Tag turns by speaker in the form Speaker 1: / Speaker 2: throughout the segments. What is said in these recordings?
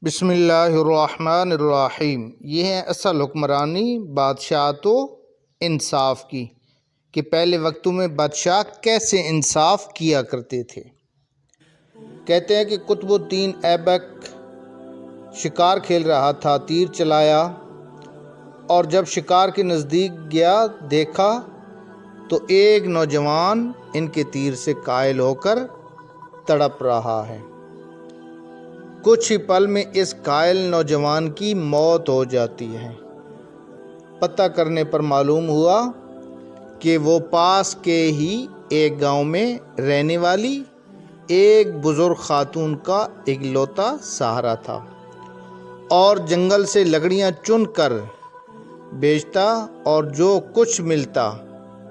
Speaker 1: بسم اللہ الرحمن الرحیم۔ یہ ہے اصل حکمرانی بادشاہت و انصاف کی کہ پہلے وقتوں میں بادشاہ کیسے انصاف کیا کرتے تھے۔ کہتے ہیں کہ قطب الدین ایبک شکار کھیل رہا تھا، تیر چلایا اور جب شکار کے نزدیک گیا دیکھا تو ایک نوجوان ان کے تیر سے قائل ہو کر تڑپ رہا ہے۔ کچھ ہی پل میں اس قائل نوجوان کی موت ہو جاتی ہے۔ پتہ کرنے پر معلوم ہوا کہ وہ پاس کے ہی ایک گاؤں میں رہنے والی ایک بزرگ خاتون کا اکلوتا سہارا تھا اور جنگل سے لکڑیاں چن کر بیچتا اور جو کچھ ملتا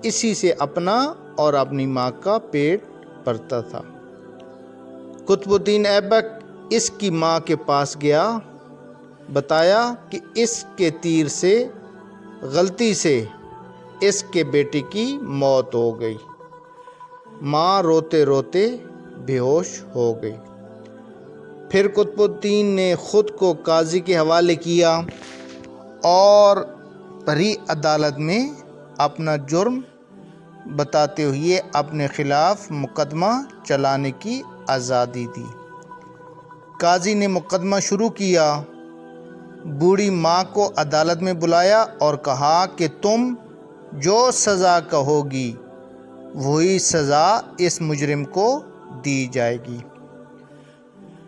Speaker 1: اسی سے اپنا اور اپنی ماں کا پیٹ بھرتا تھا۔ قطب الدین ایبک اس کی ماں کے پاس گیا، بتایا کہ اس کے تیر سے غلطی سے اس کے بیٹے کی موت ہو گئی۔ ماں روتے روتے بے ہوش ہو گئی۔ پھر قطب الدین نے خود کو قاضی کے حوالے کیا اور بڑی عدالت میں اپنا جرم بتاتے ہوئے اپنے خلاف مقدمہ چلانے کی آزادی دی۔ قاضی نے مقدمہ شروع کیا، بوڑھی ماں کو عدالت میں بلایا اور کہا کہ تم جو سزا کہو گی وہی سزا اس مجرم کو دی جائے گی۔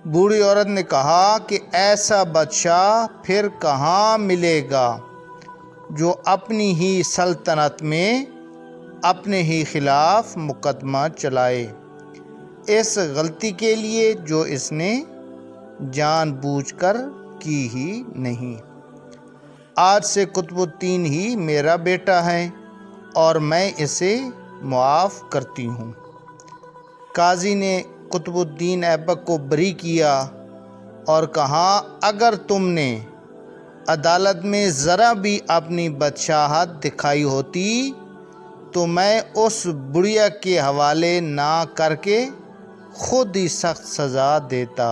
Speaker 1: بوڑھی عورت نے کہا کہ ایسا بادشاہ پھر کہاں ملے گا جو اپنی ہی سلطنت میں اپنے ہی خلاف مقدمہ چلائے، اس غلطی کے لیے جو اس نے جان بوجھ کر کی ہی نہیں۔ آج سے قطب الدین ہی میرا بیٹا ہے اور میں اسے معاف کرتی ہوں۔ قاضی نے قطب الدین ایبک کو بری کیا اور کہا اگر تم نے عدالت میں ذرا بھی اپنی بادشاہت دکھائی ہوتی تو میں اس بڑھیا کے حوالے نہ کر کے خود ہی سخت سزا دیتا۔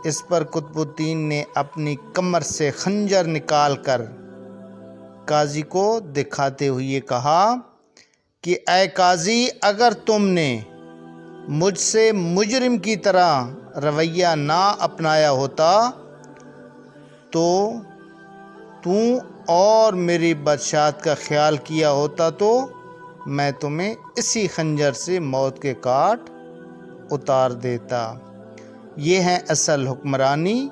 Speaker 1: اس پر قطب الدین نے اپنی کمر سے خنجر نکال کر قاضی کو دکھاتے ہوئے کہا کہ اے قاضی، اگر تم نے مجھ سے مجرم کی طرح رویہ نہ اپنایا ہوتا تو اور میری بادشاہت کا خیال کیا ہوتا تو میں تمہیں اسی خنجر سے موت کے کاٹ اتار دیتا۔ یہ ہے اصل حکمرانی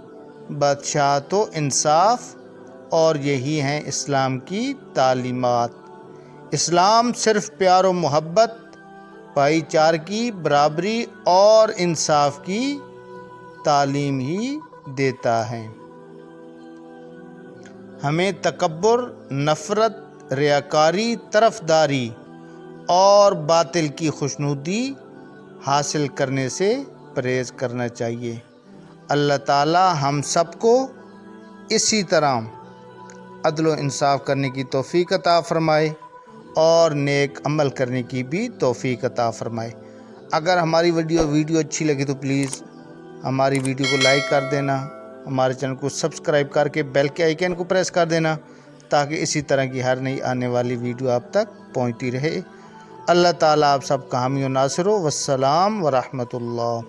Speaker 1: بادشاہت و انصاف اور یہی ہیں اسلام کی تعلیمات۔ اسلام صرف پیار و محبت، بھائی چارگی، برابری اور انصاف کی تعلیم ہی دیتا ہے۔ ہمیں تکبر، نفرت، ریاکاری، طرفداری اور باطل کی خوشنودی حاصل کرنے سے پرہیز کرنا چاہیے۔ اللہ تعالی ہم سب کو اسی طرح عدل و انصاف کرنے کی توفیق عطا فرمائے اور نیک عمل کرنے کی بھی توفیق عطا فرمائے۔ اگر ہماری ویڈیو اچھی لگی تو پلیز ہماری ویڈیو کو لائک کر دینا، ہمارے چینل کو سبسکرائب کر کے بیل کے آئیکن کو پریس کر دینا تاکہ اسی طرح کی ہر نئی آنے والی ویڈیو آپ تک پہنچتی رہے۔ اللہ تعالیٰ آپ سب کا حامی و ناصر ہو۔ والسلام ورحمۃ اللہ۔